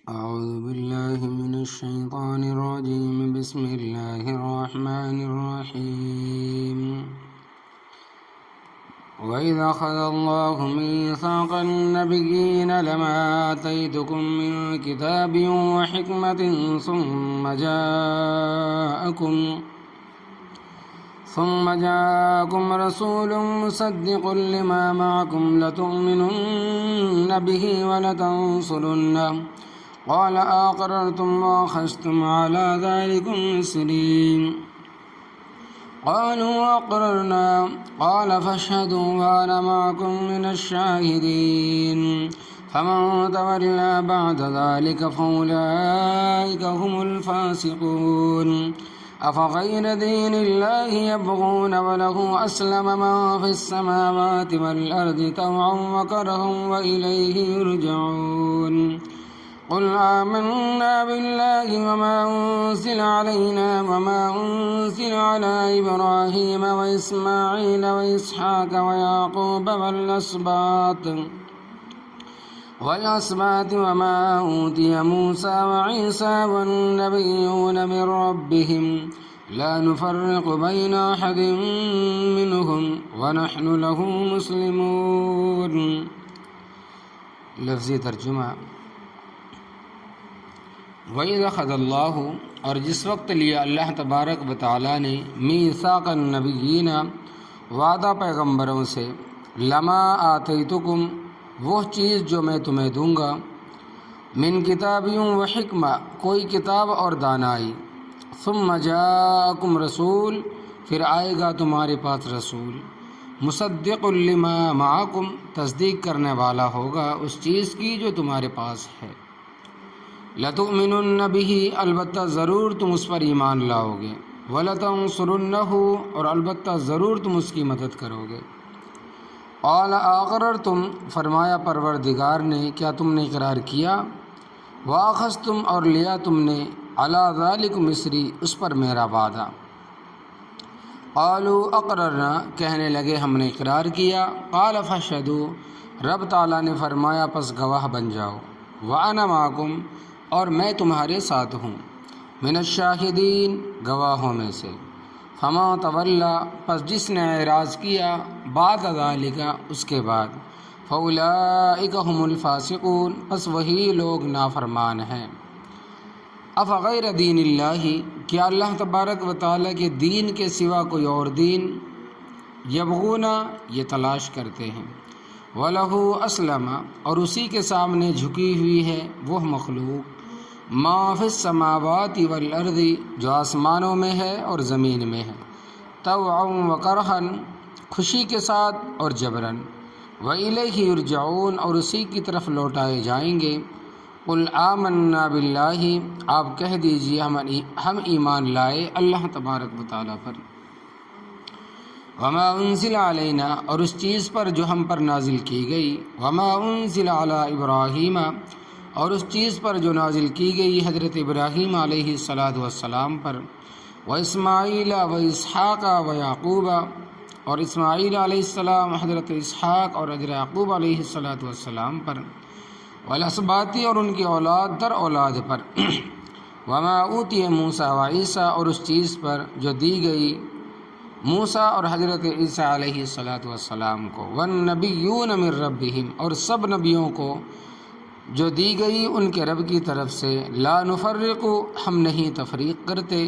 أعوذ بالله من الشيطان الرجيم بسم الله الرحمن الرحيم وإذ أخذ الله ميثاق النبيين لما آتيتكم من كتاب وحكمة ثم جاءكم رسول مصدق لما معكم لتؤمنن به ولتنصرنه قال أقررتم وأخذتم على ذلكم إصري قالوا أقررنا قال فاشهدوا وأنا معكم من الشاهدين فمن تولى بعد ذلك فأولئك هم الفاسقون أفغير دين الله يبغون وله أسلم من في السماوات والأرض طوعا وكرها وإليه يرجعون قل آمنا بالله وما أنزل علينا وما أنزل على إبراهيم وإسماعيل وإسحاق ويعقوب والأسباط وما أوتي موسى وعيسى والنبيون من ربهم لا نفرق بين أحد منهم ونحن له مسلمون. لفظی ترجمہ. وَإِذْ أَخَذَ اللَّهُ، اور جس وقت لیا اللہ تبارک و تعالیٰ نے میثاق النبیین، وعدہ پیغمبروں سے، لما آتیتکم، وہ چیز جو میں تمہیں دوں گا، من کتابیوں و حکمہ، کوئی کتاب اور دانائی، ثم جاءکم رسول، پھر آئے گا تمہارے پاس رسول، مصدق لما معکم، تصدیق کرنے والا ہوگا اس چیز کی جو تمہارے پاس ہے، لتؤمنن بہ، البتہ ضرور تم اس پر ایمان لاؤ گے، ولتنصرنہ، اور البتہ ضرور تم اس کی مدد کرو گے. قال اقررتم، فرمایا پروردگار نے کیا تم نے اقرار کیا، واخذتم، اور لیا تم نے، علی ذلکم مصری، اس پر میرا وعدہ. قالوا اقررنا، کہنے لگے ہم نے اقرار کیا. قال فاشهدوا، رب تعالیٰ نے فرمایا پس گواہ بن جاؤ. وانا معکم، اور میں تمہارے ساتھ ہوں، من الشاہدین، گواہوں میں سے. فما تولا، پس جس نے اعراض کیا، بعد ذالک، اس کے بعد، فاولئک هم الفاسقون، پس وہی لوگ نافرمان ہیں. افغیر دین اللہ، کیا اللہ تبارک و تعالیٰ کے دین کے سوا کوئی اور دین، یبغون، یہ تلاش کرتے ہیں، وَلَهُ أَسْلَمَ، اور اسی کے سامنے جھکی ہوئی ہے وہ مخلوق، ما فی السماوات والارض، جو آسمانوں میں ہے اور زمین میں ہے، طوعا وکرہا، خوشی کے ساتھ اور جبراً، وَإِلَيْهِ يُرْجَعُونَ، اور اسی کی طرف لوٹائے جائیں گے. قُلْ آمَنَّا بِاللَّهِ، آپ کہہ دیجئے ہم ایمان لائے اللہ تبارک و تعالیٰ پر، وما انزل علینا، اور اس چیز پر جو ہم پر نازل کی گئی، وما انزل علی ابراہیم، اور اس چیز پر جو نازل کی گئی حضرت ابراہیم علیہ السلام پر، و اسماعیل و اسحاق و یعقوب، اور اسماعیل علیہ السلام، حضرت اسحاق اور حضرت یعقوب علیہ السلام پر، والاسباط، اور ان کی اولاد در اولاد پر، وما اوتی موسیٰ و عیسیٰ، اور اس چیز پر جو دی گئی موسیٰ اور حضرت عیسیٰ علیہ السلام کو، والنبیون من ربہم، اور سب نبیوں کو جو دی گئی ان کے رب کی طرف سے، لا نفرق، ہم نہیں تفریق کرتے،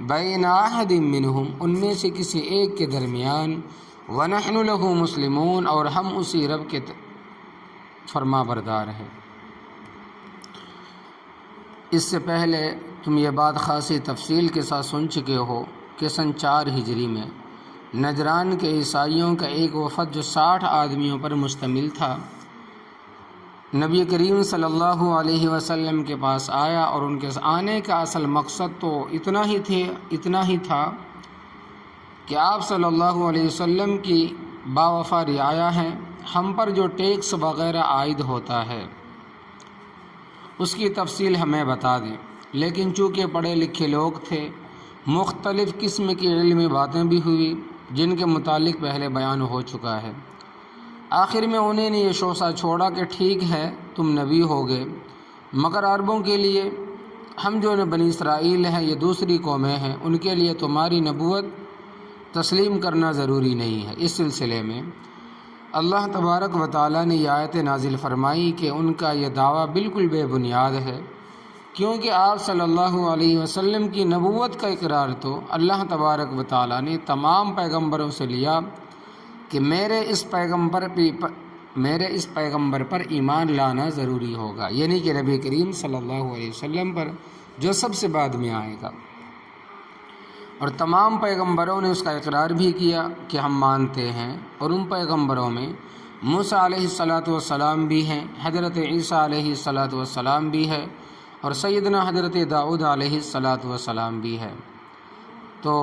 بین احد منہم، ان میں سے کسی ایک کے درمیان، ونحن له مسلمون، اور ہم اسی رب کے فرما بردار ہیں. اس سے پہلے تم یہ بات خاصی تفصیل کے ساتھ سن چکے ہو کہ سن 4 ہجری میں نجران کے عیسائیوں کا ایک وفد جو 60 آدمیوں پر مشتمل تھا، نبی کریم صلی اللہ علیہ وسلم کے پاس آیا، اور ان کے آنے کا اصل مقصد تو اتنا ہی تھا کہ آپ صلی اللہ علیہ وسلم کی باوفا رعایا ہیں، ہم پر جو ٹیکس وغیرہ عائد ہوتا ہے اس کی تفصیل ہمیں بتا دیں. لیکن چونکہ پڑھے لکھے لوگ تھے، مختلف قسم کی علمی باتیں بھی ہوئی جن کے متعلق پہلے بیان ہو چکا ہے. آخر میں انہیں نے یہ شوشہ چھوڑا کہ ٹھیک ہے تم نبی ہو گئے، مگر عربوں کے لیے، ہم جو بنی اسرائیل ہیں یہ دوسری قومیں ہیں، ان کے لیے تمہاری نبوت تسلیم کرنا ضروری نہیں ہے۔ اس سلسلے میں اللہ تبارک و تعالیٰ نے یہ آیت نازل فرمائی کہ ان کا یہ دعویٰ بالکل بے بنیاد ہے، کیونکہ آپ صلی اللہ علیہ وسلم کی نبوت کا اقرار تو اللہ تبارک و تعالیٰ نے تمام پیغمبروں سے لیا کہ میرے اس پیغمبر پر ایمان لانا ضروری ہوگا، یعنی کہ نبی کریم صلی اللہ علیہ وسلم پر جو سب سے بعد میں آئے گا۔ اور تمام پیغمبروں نے اس کا اقرار بھی کیا کہ ہم مانتے ہیں، اور ان پیغمبروں میں موسیٰ علیہ السلام بھی ہیں، حضرت عیسیٰ علیہ السلام بھی ہے، اور سیدنا حضرت داؤد علیہ السلام بھی ہے۔ تو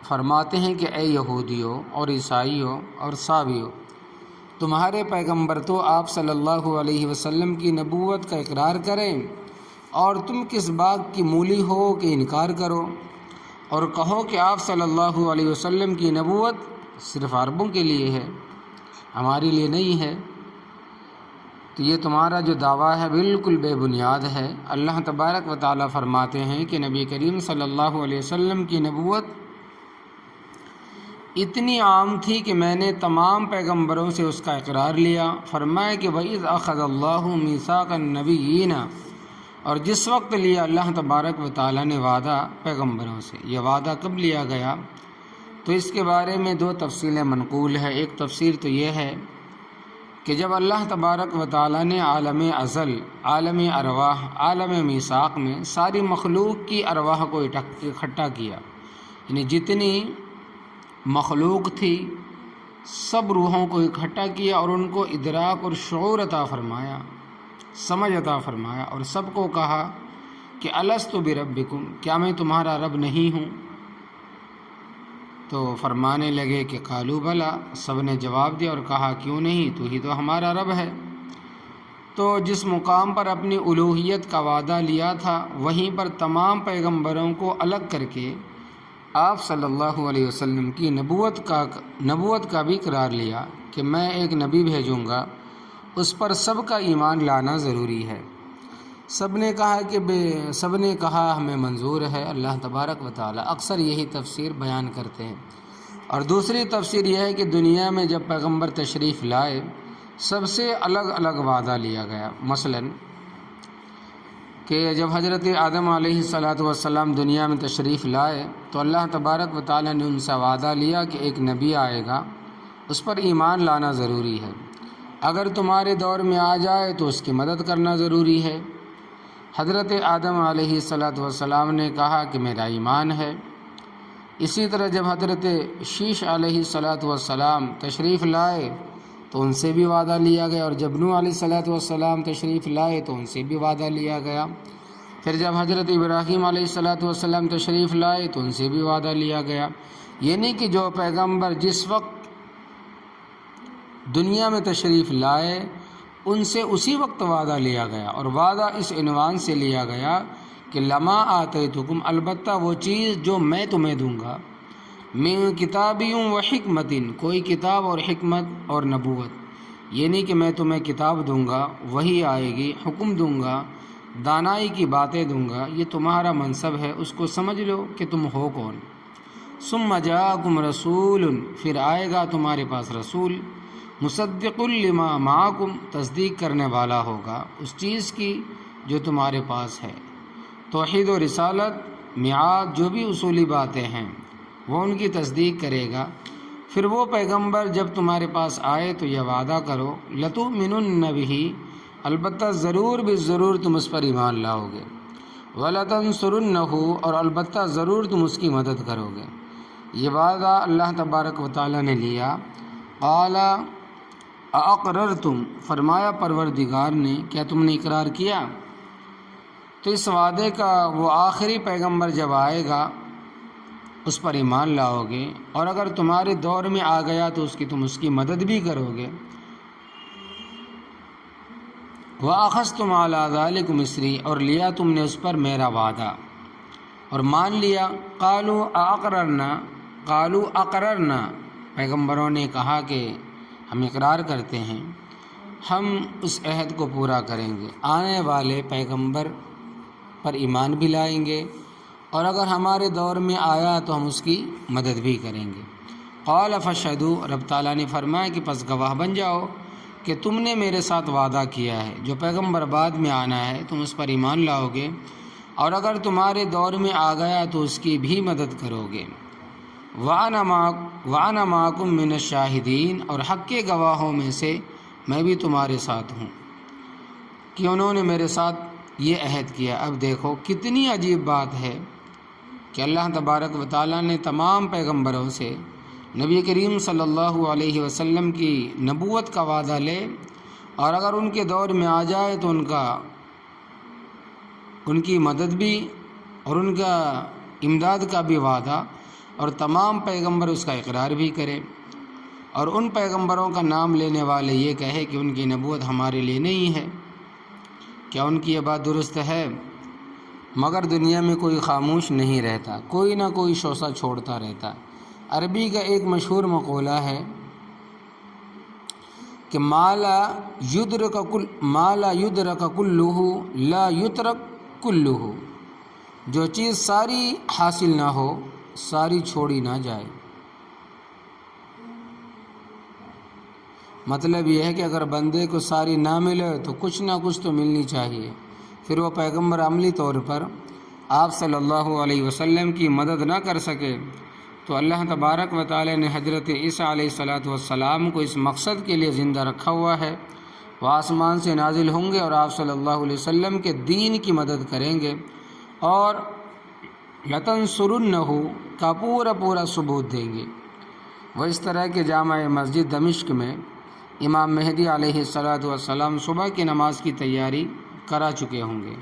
فرماتے ہیں کہ اے یہودیوں اور عیسائیوں اور سابیوں، تمہارے پیغمبر تو آپ صلی اللہ علیہ وسلم کی نبوت کا اقرار کریں، اور تم کس بات کی مولی ہو کہ انکار کرو اور کہو کہ آپ صلی اللہ علیہ وسلم کی نبوت صرف عربوں کے لیے ہے، ہمارے لیے نہیں ہے۔ تو یہ تمہارا جو دعویٰ ہے بالکل بے بنیاد ہے۔ اللہ تبارک و تعالیٰ فرماتے ہیں کہ نبی کریم صلی اللہ علیہ وسلم کی نبوت اتنی عام تھی کہ میں نے تمام پیغمبروں سے اس کا اقرار لیا۔ فرمایا کہ وَإِذْ أَخَذَ اللَّهُ مِيثَاقَ النَّبِيِّينَ، اور جس وقت لیا اللہ تبارک و تعالیٰ نے وعدہ پیغمبروں سے۔ یہ وعدہ کب لیا گیا؟ تو اس کے بارے میں دو تفصیلیں منقول ہے۔ ایک تفسیر تو یہ ہے کہ جب اللہ تبارک و تعالیٰ نے عالم ازل، عالم ارواح، عالم میثاق میں ساری مخلوق کی ارواح کو اکٹھا کیا، یعنی جتنی مخلوق تھی سب روحوں کو اکٹھا کیا اور ان کو ادراک اور شعور عطا فرمایا، سمجھ عطا فرمایا، اور سب کو کہا کہ الستُ بربکم، کیا میں تمہارا رب نہیں ہوں؟ تو فرمانے لگے کہ قالوا بلا، سب نے جواب دیا اور کہا کیوں نہیں، تو ہی تو ہمارا رب ہے۔ تو جس مقام پر اپنی الوہیت کا وعدہ لیا تھا وہیں پر تمام پیغمبروں کو الگ کر کے آپ صلی اللہ علیہ وسلم کی نبوت کا بھی اقرار لیا کہ میں ایک نبی بھیجوں گا، اس پر سب کا ایمان لانا ضروری ہے۔ سب نے کہا ہمیں منظور ہے۔ اللہ تبارک و تعالیٰ اکثر یہی تفسیر بیان کرتے ہیں۔ اور دوسری تفسیر یہ ہے کہ دنیا میں جب پیغمبر تشریف لائے سب سے الگ الگ وعدہ لیا گیا۔ مثلا کہ جب حضرت آدم علیہ السلام دنیا میں تشریف لائے تو اللہ تبارک و تعالیٰ نے ان سے وعدہ لیا کہ ایک نبی آئے گا، اس پر ایمان لانا ضروری ہے، اگر تمہارے دور میں آ جائے تو اس کی مدد کرنا ضروری ہے۔ حضرت آدم علیہ السلام نے کہا کہ میرا ایمان ہے۔ اسی طرح جب حضرت شیش علیہ السلام تشریف لائے تو ان سے بھی وعدہ لیا گیا، اور جب نوح علیہ السلام تشریف لائے تو ان سے بھی وعدہ لیا گیا۔ پھر جب حضرت ابراہیم علیہ السلام تشریف لائے تو ان سے بھی وعدہ لیا گیا۔ یعنی کہ جو پیغمبر جس وقت دنیا میں تشریف لائے ان سے اسی وقت وعدہ لیا گیا، اور وعدہ اس عنوان سے لیا گیا کہ لما آتیتکم، البتہ وہ چیز جو میں تمہیں دوں گا، من کتابیوں و حکمتن، کوئی کتاب اور حکمت اور نبوت، یعنی کہ میں تمہیں کتاب دوں گا، وہی آئے گی، حکم دوں گا، دانائی کی باتیں دوں گا، یہ تمہارا منصب ہے، اس کو سمجھ لو کہ تم ہو کون۔ ثم جاءکم رسول، پھر آئے گا تمہارے پاس رسول، مصدق لما معکم، تصدیق کرنے والا ہوگا اس چیز کی جو تمہارے پاس ہے۔ توحید و رسالت، میعاد، جو بھی اصولی باتیں ہیں وہ ان کی تصدیق کرے گا۔ پھر وہ پیغمبر جب تمہارے پاس آئے تو یہ وعدہ کرو لتؤمنن بہ، البتہ ضرور بالضرور تم اس پر ایمان لاؤ گے، ولتنصرنہ، اور البتہ ضرور تم اس کی مدد کرو گے۔ یہ وعدہ اللہ تبارک و تعالیٰ نے لیا۔ قال اقررتم، فرمایا پروردگار نے کیا تم نے اقرار کیا؟ تو اس وعدے کا وہ آخری پیغمبر جب آئے گا اس پر ایمان لاؤ گے، اور اگر تمہارے دور میں آ گیا تو تم اس کی مدد بھی کرو گے۔ وَأَخَذْتُمْ عَلَىٰ ذَلِكُمْ مِصْرِي، اور لیا تم نے اس پر میرا وعدہ اور مان لیا۔ قالوا اقررنا، پیغمبروں نے کہا کہ ہم اقرار کرتے ہیں۔ ہم اس عہد کو پورا کریں گے، آنے والے پیغمبر پر ایمان بھی لائیں گے، اور اگر ہمارے دور میں آیا تو ہم اس کی مدد بھی کریں گے۔ قال فاشہدوا، رب تعالیٰ نے فرمایا کہ پس گواہ بن جاؤ کہ تم نے میرے ساتھ وعدہ کیا ہے، جو پیغمبر بعد میں آنا ہے تم اس پر ایمان لاؤ گے، اور اگر تمہارے دور میں آ گیا تو اس کی بھی مدد کرو گے۔ وَأَنَا مَعَكُم مِّنَ الشَّاهِدِينَ، اور حق کے گواہوں میں سے میں بھی تمہارے ساتھ ہوں کہ انہوں نے میرے ساتھ یہ عہد کیا۔ اب دیکھو کتنی عجیب بات ہے کہ اللہ تبارک و تعالیٰ نے تمام پیغمبروں سے نبی کریم صلی اللہ علیہ وسلم کی نبوت کا وعدہ لے، اور اگر ان کے دور میں آ جائے تو ان کی مدد بھی اور ان کا امداد کا بھی وعدہ، اور تمام پیغمبر اس کا اقرار بھی کرے، اور ان پیغمبروں کا نام لینے والے یہ کہے کہ ان کی نبوت ہمارے لیے نہیں ہے۔ کیا ان کی یہ بات درست ہے؟ مگر دنیا میں کوئی خاموش نہیں رہتا، کوئی نہ کوئی شوشہ چھوڑتا رہتا۔ عربی کا ایک مشہور مقولہ ہے کہ ما لا یدرک کلہ لا یترک کلہ، جو چیز ساری حاصل نہ ہو ساری چھوڑی نہ جائے۔ مطلب یہ ہے کہ اگر بندے کو ساری نہ ملے تو کچھ نہ کچھ تو ملنی چاہیے، پھر وہ پیغمبر عملی طور پر آپ صلی اللہ علیہ وسلم کی مدد نہ کر سکے تو اللہ تبارک و تعالی نے حضرت عیسیٰ علیہ السلام کو اس مقصد کے لیے زندہ رکھا ہوا ہے۔ وہ آسمان سے نازل ہوں گے اور آپ صلی اللہ علیہ وسلم کے دین کی مدد کریں گے، اور لَتَنْصُرُنَّهُ کا پورا ثبوت دیں گے۔ وہ اس طرح کے جامع مسجد دمشق میں امام مہدی علیہ السلام صبح کی نماز کی تیاری کرا چکے ہوں گے۔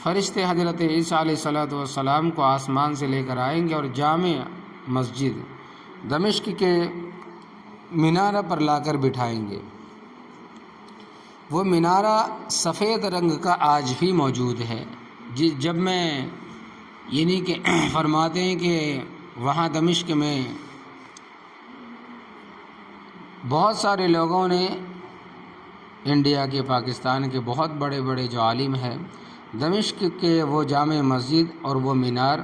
فرشتے حضرت عیسیٰ علیہ السلام کو آسمان سے لے کر آئیں گے اور جامع مسجد دمشق کے مینارہ پر لا کر بٹھائیں گے۔ وہ مینارہ سفید رنگ کا آج بھی موجود ہے۔ جب میں یعنی کہ فرماتے ہیں کہ وہاں دمشق میں بہت سارے لوگوں نے انڈیا کے، پاکستان کے بہت بڑے بڑے جو عالم ہیں، دمشق کے وہ جامع مسجد اور وہ مینار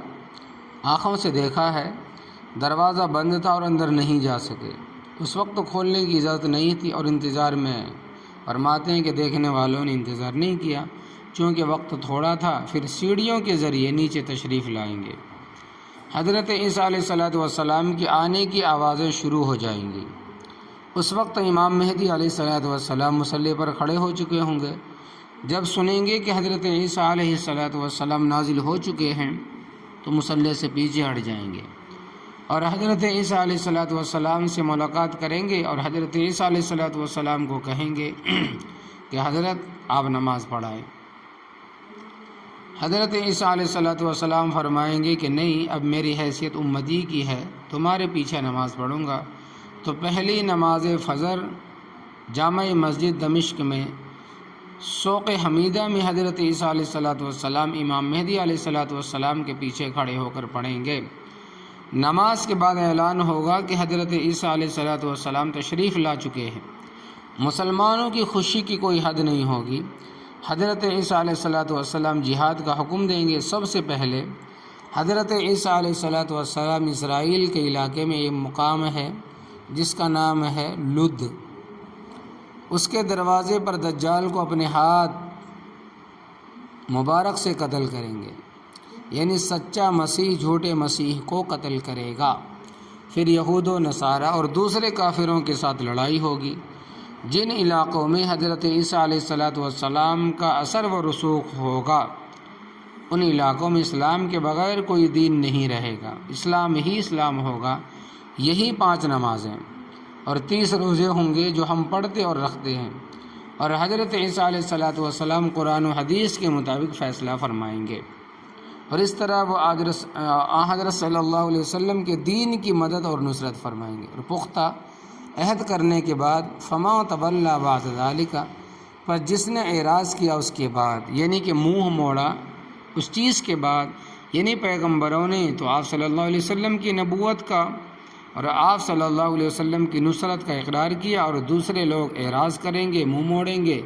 آنکھوں سے دیکھا ہے۔ دروازہ بند تھا اور اندر نہیں جا سکے، اس وقت تو کھولنے کی اجازت نہیں تھی، اور انتظار میں فرماتے ہیں کہ دیکھنے والوں نے انتظار نہیں کیا چونکہ وقت تھوڑا تھا، پھر سیڑھیوں کے ذریعے نیچے تشریف لائیں گے۔ حضرت عیسیٰ علیہ السلام کے آنے کی آوازیں شروع ہو جائیں گی۔ اس وقت امام مہدی علیہ السلام مصلی پر کھڑے ہو چکے ہوں گے۔ جب سنیں گے کہ حضرت عیسیٰ علیہ السلام نازل ہو چکے ہیں تو مصلی سے پیچھے ہٹ جائیں گے، اور حضرت عیسیٰ علیہ السلام سے ملاقات کریں گے، اور حضرت عیسیٰ علیہ السلام کو کہیں گے کہ حضرت آپ نماز پڑھائیں۔ حضرت عیسیٰ علیہ السلام فرمائیں گے کہ نہیں، اب میری حیثیت امتی کی ہے، تمہارے پیچھے نماز پڑھوں گا۔ تو پہلی نماز فجر جامع مسجد دمشق میں سوق حمیدہ میں حضرت عیسیٰ علیہ السلام امام مہدی علیہ السلام کے پیچھے کھڑے ہو کر پڑھیں گے۔ نماز کے بعد اعلان ہوگا کہ حضرت عیسیٰ علیہ السلام تشریف لا چکے ہیں۔ مسلمانوں کی خوشی کی کوئی حد نہیں ہوگی۔ حضرت عیسیٰ علیہ السلام جہاد کا حکم دیں گے۔ سب سے پہلے حضرت عیسیٰ علیہ السلام اسرائیل کے علاقے میں ایک مقام ہے جس کا نام ہے لد، اس کے دروازے پر دجال کو اپنے ہاتھ مبارک سے قتل کریں گے، یعنی سچا مسیح جھوٹے مسیح کو قتل کرے گا۔ پھر یہود و نصارہ اور دوسرے کافروں کے ساتھ لڑائی ہوگی۔ جن علاقوں میں حضرت عیسیٰ علیہ السلام کا اثر و رسوخ ہوگا ان علاقوں میں اسلام کے بغیر کوئی دین نہیں رہے گا، اسلام ہی اسلام ہوگا۔ یہی 5 نمازیں اور 30 روزے ہوں گے جو ہم پڑھتے اور رکھتے ہیں، اور حضرت عیسیٰ علیہ السلام قرآن و حدیث کے مطابق فیصلہ فرمائیں گے، اور اس طرح وہ حضرت صلی اللہ علیہ وسلم کے دین کی مدد اور نصرت فرمائیں گے۔ اور پختہ عہد کرنے کے بعد فما تولى بعد ذلك، پر جس نے اعراض کیا اس کے بعد، یعنی کہ منہ موڑا اس چیز کے بعد، یعنی پیغمبروں نے تو آپ صلی اللہ علیہ وسلم کی نبوت کا اور آپ صلی اللہ علیہ وسلم کی نصرت کا اقرار کیا، اور دوسرے لوگ اعراض کریں گے، منہ موڑیں گے،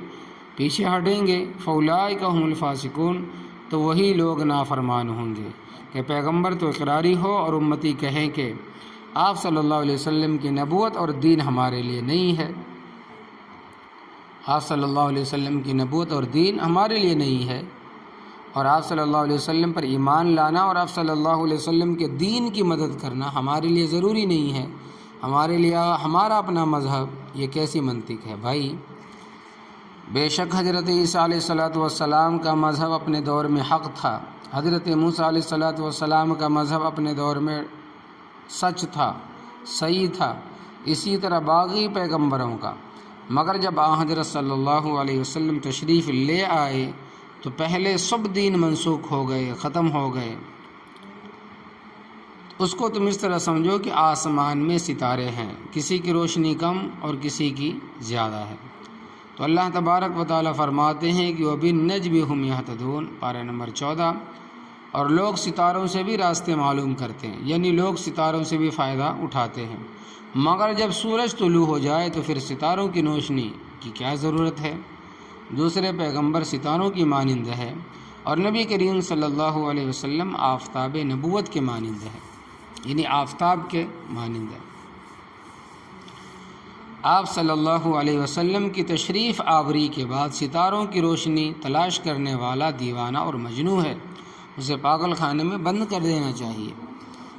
پیچھے ہٹیں گے، فاولئک هم الفاسقون، تو وہی لوگ نافرمان ہوں گے کہ پیغمبر تو اقراری ہو اور امتی کہیں کہ آپ صلی اللہ علیہ وسلم کی نبوت اور دین ہمارے لیے نہیں ہے، آپ صلی اللہ علیہ وسلم کی نبوت اور دین ہمارے لیے نہیں ہے، اور آپ صلی اللہ علیہ وسلم پر ایمان لانا اور آپ صلی اللہ علیہ وسلم کے دین کی مدد کرنا ہمارے لیے ضروری نہیں ہے، ہمارے لیے ہمارا اپنا مذہب، یہ کیسی منطق ہے بھائی؟ بے شک حضرت عیسیٰ علیہ السلام کا مذہب اپنے دور میں حق تھا، حضرت موسیٰ علیہ السلام کا مذہب اپنے دور میں سچ تھا، صحیح تھا، اسی طرح باقی پیغمبروں کا، مگر جب حضرت صلی اللہ علیہ وسلم تشریف لے آئے تو پہلے سب دین منسوخ ہو گئے، ختم ہو گئے۔ اس کو تم اس طرح سمجھو کہ آسمان میں ستارے ہیں، کسی کی روشنی کم اور کسی کی زیادہ ہے۔ تو اللہ تبارک و تعالیٰ فرماتے ہیں کہ وَبِالنَّجْمِ هُمْ يَهْتَدُونَ، پارہ نمبر 14، اور لوگ ستاروں سے بھی راستے معلوم کرتے ہیں، یعنی لوگ ستاروں سے بھی فائدہ اٹھاتے ہیں، مگر جب سورج طلوع ہو جائے تو پھر ستاروں کی روشنی کی کیا ضرورت ہے؟ دوسرے پیغمبر ستاروں کی مانند ہے، اور نبی کریم صلی اللہ علیہ وسلم آفتاب نبوت کے مانند ہے، یعنی آفتاب کے مانند ہے۔ آپ صلی اللہ علیہ وسلم کی تشریف آوری کے بعد ستاروں کی روشنی تلاش کرنے والا دیوانہ اور مجنوں ہے، اسے پاگل خانے میں بند کر دینا چاہیے۔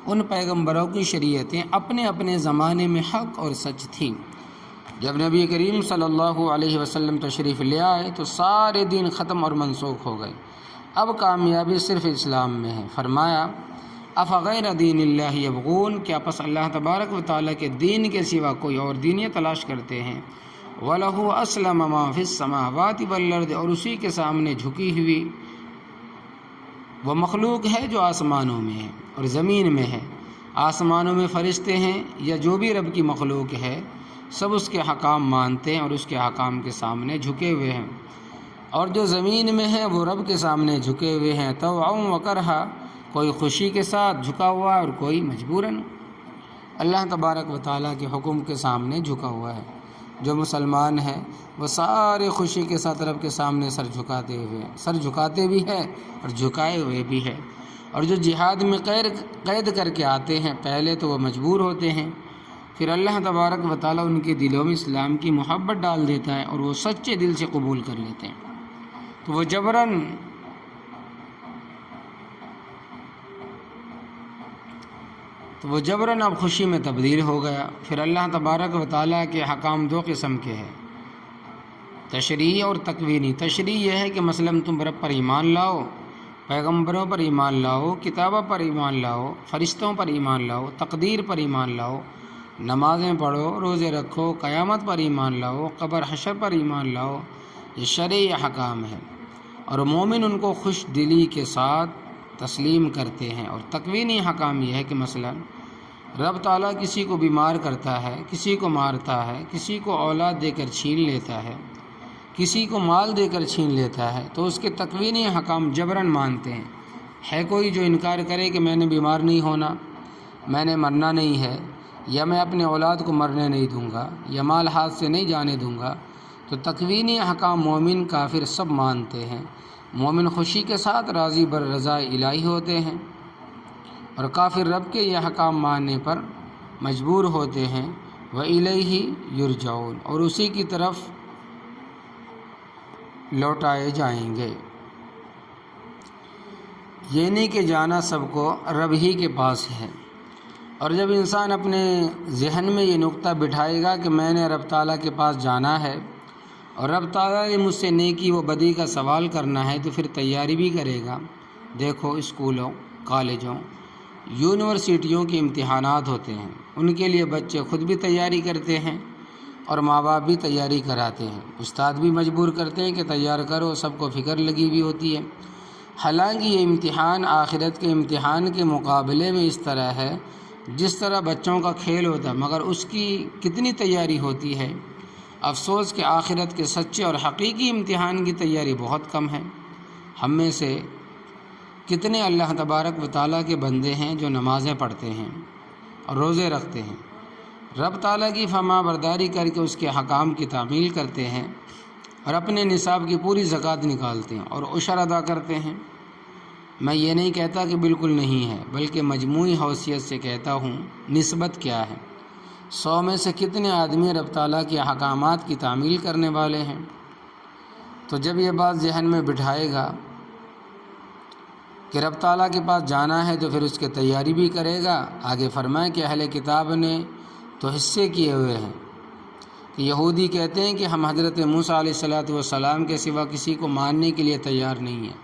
ان پیغمبروں کی شریعتیں اپنے اپنے زمانے میں حق اور سچ تھیں، جب نبی کریم صلی اللہ علیہ وسلم تشریف لے آئے تو سارے دین ختم اور منسوخ ہو گئے، اب کامیابی صرف اسلام میں ہے۔ فرمایا افغیر دین اللہ یبغون، کیا پس اللہ تبارک و تعالیٰ کے دین کے سوا کوئی اور دین تلاش کرتے ہیں؟ وَلَهُ أَسْلَمَ مَا فِي السَّمَاوَاتِ وَالْأَرْضِ، اور اسی کے سامنے جھکی ہوئی وہ مخلوق ہے جو آسمانوں میں ہے اور زمین میں ہے۔ آسمانوں میں فرشتے ہیں یا جو بھی رب کی مخلوق ہے، سب اس کے حکام مانتے ہیں اور اس کے حکام کے سامنے جھکے ہوئے ہیں، اور جو زمین میں ہے وہ رب کے سامنے جھکے ہوئے ہیں، طوعا وکرہا، کوئی خوشی کے ساتھ جھکا ہوا ہے اور کوئی مجبوراً، اللہ تبارک و تعالیٰ کے حکم کے سامنے جھکا ہوا ہے۔ جو مسلمان ہے وہ سارے خوشی کے ساتھ رب کے سامنے سر جھکاتے ہوئے، سر جھکاتے بھی ہے اور جھکائے ہوئے بھی ہے، اور جو جہاد میں قید کر کے آتے ہیں پہلے تو وہ مجبور ہوتے ہیں، پھر اللہ تبارک و تعالیٰ ان کے دلوں میں اسلام کی محبت ڈال دیتا ہے اور وہ سچے دل سے قبول کر لیتے ہیں، تو وہ جبراً اب خوشی میں تبدیل ہو گیا۔ پھر اللہ تبارک و تعالیٰ کے حکام دو قسم کے ہیں، تشریعی اور تکوینی۔ تشریعی یہ ہے کہ مثلاً تم رب پر ایمان لاؤ، پیغمبروں پر ایمان لاؤ، کتابوں پر ایمان لاؤ، فرشتوں پر ایمان لاؤ، تقدیر پر ایمان لاؤ، نمازیں پڑھو، روزے رکھو، قیامت پر ایمان لاؤ، قبر حشر پر ایمان لاؤ، یہ شرعی احکام ہے، اور مومن ان کو خوش دلی کے ساتھ تسلیم کرتے ہیں۔ اور تکوینی حکام یہ ہے کہ مثلا رب تعالیٰ کسی کو بیمار کرتا ہے، کسی کو مارتا ہے، کسی کو اولاد دے کر چھین لیتا ہے، کسی کو مال دے کر چھین لیتا ہے، تو اس کے تکوینی حکام جبراً مانتے ہیں۔ ہے کوئی جو انکار کرے کہ میں نے بیمار نہیں ہونا، میں نے مرنا نہیں ہے، یا میں اپنے اولاد کو مرنے نہیں دوں گا، یا مال ہاتھ سے نہیں جانے دوں گا، تو تکوینی حکام مومن کافر سب مانتے ہیں۔ مومن خوشی کے ساتھ راضی بر رضا الہی ہوتے ہیں، اور کافر رب کے یہ حکام ماننے پر مجبور ہوتے ہیں، وَإِلَيْهِ يُرْجَعُونَ، اور اسی کی طرف لوٹائے جائیں گے۔ یہ نہیں کہ جانا سب کو رب ہی کے پاس ہے، اور جب انسان اپنے ذہن میں یہ نقطہ بٹھائے گا کہ میں نے رب تعالیٰ کے پاس جانا ہے اور رب تعالیٰ نے مجھ سے نیکی و بدی کا سوال کرنا ہے، تو پھر تیاری بھی کرے گا۔ دیکھو اسکولوں، کالجوں، یونیورسٹیوں کے امتحانات ہوتے ہیں، ان کے لیے بچے خود بھی تیاری کرتے ہیں اور ماں باپ بھی تیاری کراتے ہیں، استاد بھی مجبور کرتے ہیں کہ تیار کرو، سب کو فکر لگی ہوئی ہوتی ہے۔ حالانکہ یہ امتحان آخرت کے امتحان کے مقابلے میں اس طرح ہے جس طرح بچوں کا کھیل ہوتا ہے، مگر اس کی کتنی تیاری ہوتی ہے۔ افسوس کہ آخرت کے سچے اور حقیقی امتحان کی تیاری بہت کم ہے۔ ہم میں سے کتنے اللہ تبارک و تعالیٰ کے بندے ہیں جو نمازیں پڑھتے ہیں، اور روزے رکھتے ہیں، رب تعالیٰ کی فرما برداری کر کے اس کے حکام کی تعمیل کرتے ہیں اور اپنے نصاب کی پوری زکوٰۃ نکالتے ہیں اور عشر ادا کرتے ہیں، میں یہ نہیں کہتا کہ بالکل نہیں ہے، بلکہ مجموعی حیثیت سے کہتا ہوں نسبت کیا ہے۔ 100 میں سے کتنے آدمی رب تعالیٰ کے احکامات کی تعمیل کرنے والے ہیں؟ تو جب یہ بات ذہن میں بٹھائے گا کہ رب تعالیٰ کے پاس جانا ہے تو پھر اس کی تیاری بھی کرے گا۔ آگے فرمائے کہ اہل کتاب نے تو حصے کیے ہوئے ہیں کہ یہودی کہتے ہیں کہ ہم حضرت موسیٰ علیہ السلام کے سوا کسی کو ماننے کے لیے تیار نہیں ہیں،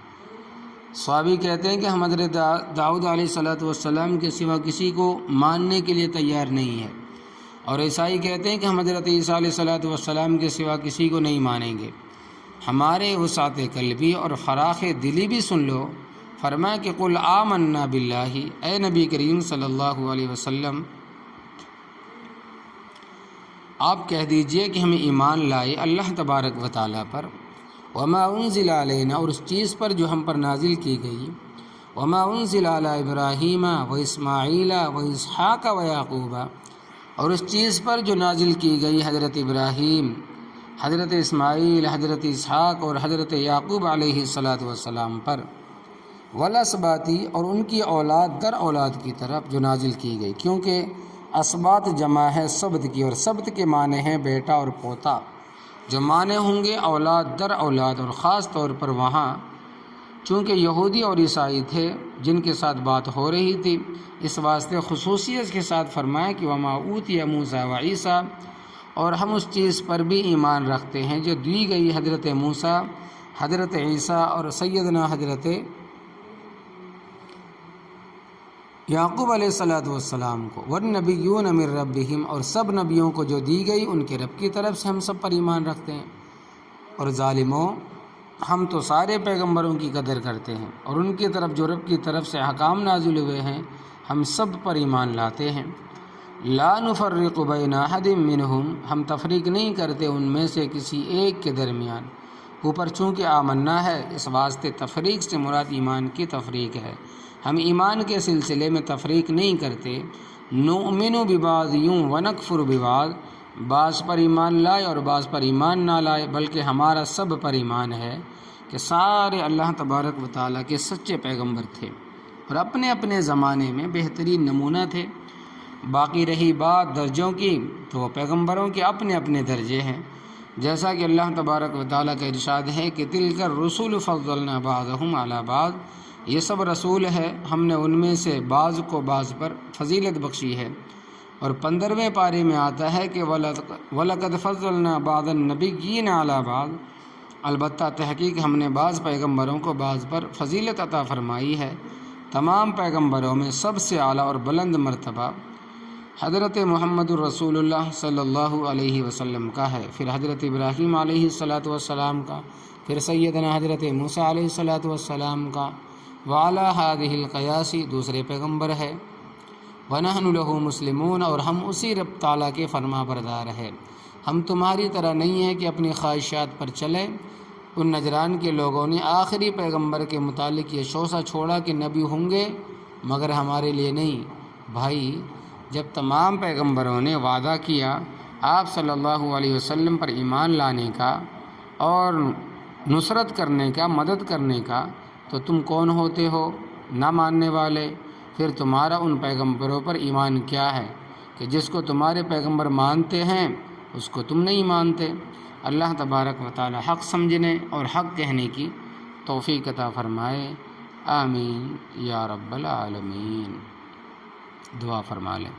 صحابی کہتے ہیں کہ ہم حضرت داؤد علیہ السلام کے سوا کسی کو ماننے کے لیے تیار نہیں ہے، اور عیسائی کہتے ہیں کہ ہم حضرت عیسیٰ علیہ السلام کے سوا کسی کو نہیں مانیں گے۔ ہمارے وسعت قلبی اور فراخ دلی بھی سن لو۔ فرمایا کہ قل آمنا باللہ، اے نبی کریم صلی اللہ علیہ وسلم آپ کہہ دیجئے کہ ہم ایمان لائے اللہ تبارک و تعالیٰ پر، وما انزل علینا، اور اس چیز پر جو ہم پر نازل کی گئی، وما انزل علی ابراہیم و اسماعیل و اسحاق و یعقوب، اور اس چیز پر جو نازل کی گئی حضرت ابراہیم، حضرت اسماعیل، حضرت اسحاق اور حضرت یعقوب علیہ السلام پر، والاسباطی، اور ان کی اولاد در اولاد کی طرف جو نازل کی گئی، کیونکہ اسباط جمع ہے سبت کی، اور سبت کے معنی ہیں بیٹا اور پوتا، جو معنی ہوں گے اولاد در اولاد، اور خاص طور پر وہاں چونکہ یہودی اور عیسائی تھے جن کے ساتھ بات ہو رہی تھی، اس واسطے خصوصیت کے ساتھ فرمایا کہ وما اوتی موسیٰ و عیسیٰ، اور ہم اس چیز پر بھی ایمان رکھتے ہیں جو دی گئی حضرت موسیٰ، حضرت عیسیٰ اور سیدنا حضرت یعقوب علیہ السلام کو، والنبیون من ربہم، اور سب نبیوں کو جو دی گئی ان کے رب کی طرف سے ہم سب پر ایمان رکھتے ہیں۔ اور ظالموں، ہم تو سارے پیغمبروں کی قدر کرتے ہیں اور ان کی طرف جو رب کی طرف سے احکام نازل ہوئے ہیں ہم سب پر ایمان لاتے ہیں۔ لا نفرق بین احد منہم، ہم تفریق نہیں کرتے ان میں سے کسی ایک کے درمیان۔ اوپر چونکہ آمنا ہے، اس واسطے تفریق سے مراد ایمان کی تفریق ہے، ہم ایمان کے سلسلے میں تفریق نہیں کرتے۔ نؤمن ببعض ونکفر ببعض، بعض پر ایمان لائے اور بعض پر ایمان نہ لائے، بلکہ ہمارا سب پر ایمان ہے کہ سارے اللہ تبارک و تعالیٰ کے سچے پیغمبر تھے اور اپنے اپنے زمانے میں بہترین نمونہ تھے۔ باقی رہی بات درجوں کی تو وہ پیغمبروں کے اپنے اپنے درجے ہیں، جیسا کہ اللہ تبارک و تعالیٰ کا ارشاد ہے کہ تلک الرسل فضلنا بعضهم علی بعض، یہ سب رسول ہے، ہم نے ان میں سے بعض کو بعض پر فضیلت بخشی ہے۔ اور 15ویں پارے میں آتا ہے کہ وَلَقَدْ فَضَّلْنَا بَعْضَ النَّبِيِّينَ عَلَى بَعْضٍ، البتہ تحقیق ہم نے بعض پیغمبروں کو بعض پر فضیلت عطا فرمائی ہے۔ تمام پیغمبروں میں سب سے اعلیٰ اور بلند مرتبہ حضرت محمد الرسول اللہ صلی اللہ علیہ وسلم کا ہے، پھر حضرت ابراہیم علیہ السلام کا، پھر سیدنا حضرت موسیٰ علیہ السلام کا، وعلیٰ ہذہ القیاس دوسرے پیغمبر ہے، وَنَحْنُ لَهُ مُسْلِمُونَ، اور ہم اسی رب تعالیٰ کے فرما بردار ہیں۔ ہم تمہاری طرح نہیں ہیں کہ اپنی خواہشات پر چلیں۔ ان نجران کے لوگوں نے آخری پیغمبر کے متعلق یہ شوشہ چھوڑا کہ نبی ہوں گے مگر ہمارے لیے نہیں۔ بھائی، جب تمام پیغمبروں نے وعدہ کیا آپ صلی اللہ علیہ وسلم پر ایمان لانے کا اور نصرت کرنے کا، مدد کرنے کا، تو تم کون ہوتے ہو نہ ماننے والے؟ پھر تمہارا ان پیغمبروں پر ایمان کیا ہے کہ جس کو تمہارے پیغمبر مانتے ہیں اس کو تم نہیں مانتے؟ اللہ تبارک و تعالی حق سمجھنے اور حق کہنے کی توفیق عطا فرمائے، آمین یا رب العالمین۔ دعا فرما لیں۔